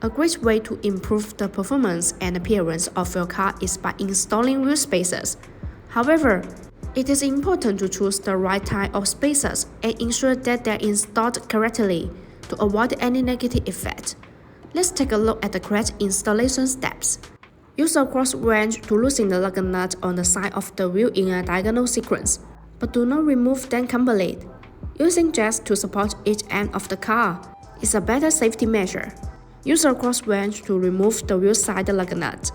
A great way to improve the performance and appearance of your car is by installing wheel spacers. However, it is important to choose the right type of spacers and ensure that they are installed correctly to avoid any negative effect. Let's take a look at the correct installation steps. Use a cross wrench to loosen the lug nut on the side of the wheel in a diagonal sequence, but do not remove them completely. Using jacks to support each end of the car is a better safety measure. Use a cross wrench to remove the wheel side lug nut.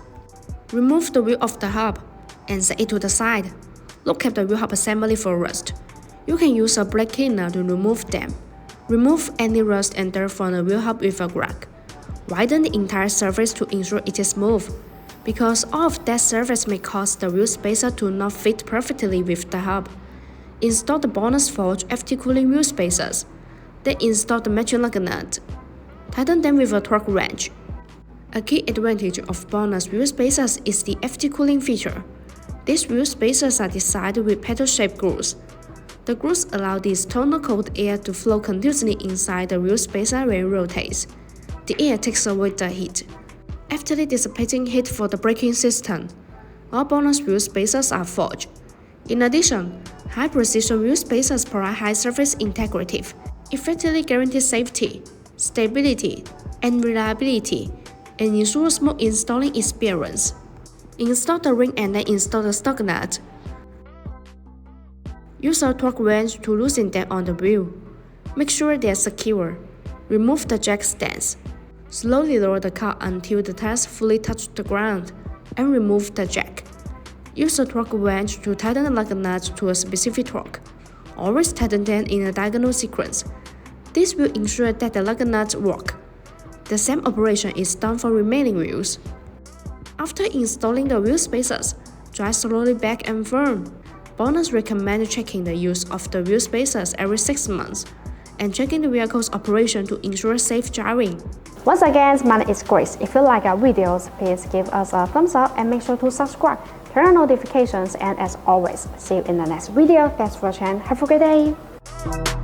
Remove the wheel of the hub and set it to the side. Look at the wheel hub assembly for rust. You can use a brake cleaner to remove them. Remove any rust and dirt from the wheel hub with a rag. Widen the entire surface to ensure it is smooth, because all of that surface may cause the wheel spacer to not fit perfectly with the hub. Install the BONOSS forged FT cooling wheel spacers. Then install the matching lug nut. Tighten them with a torque wrench. A key advantage of BONOSS wheel spacers is the FT cooling feature. These wheel spacers are designed with petal-shaped grooves. The grooves allow this tonal cold air to flow continuously inside the wheel spacer when it rotates. The air takes away the heat, after dissipating heat for the braking system. All BONOSS wheel spacers are forged. In addition, high-precision wheel spacers provide high surface integrity, effectively guarantee safety, stability, and reliability, and ensure a smooth installing experience. Install the ring and then install the stock nut. Use a torque wrench to loosen them on the wheel. Make sure they are secure. Remove the jack stands. Slowly lower the car until the tires fully touch the ground, and remove the jack. Use a torque wrench to tighten the lug nuts to a specific torque. Always tighten them in a diagonal sequence. This will ensure that the lug nuts work. The same operation is done for remaining wheels. After installing the wheel spacers, drive slowly back and firm. BONOSS recommends checking the use of the wheel spacers every 6 months and checking the vehicle's operation to ensure safe driving. Once again, my name is Grace. If you like our videos, please give us a thumbs up and make sure to subscribe, turn on notifications, and as always, see you in the next video. Thanks for watching. Have a great day.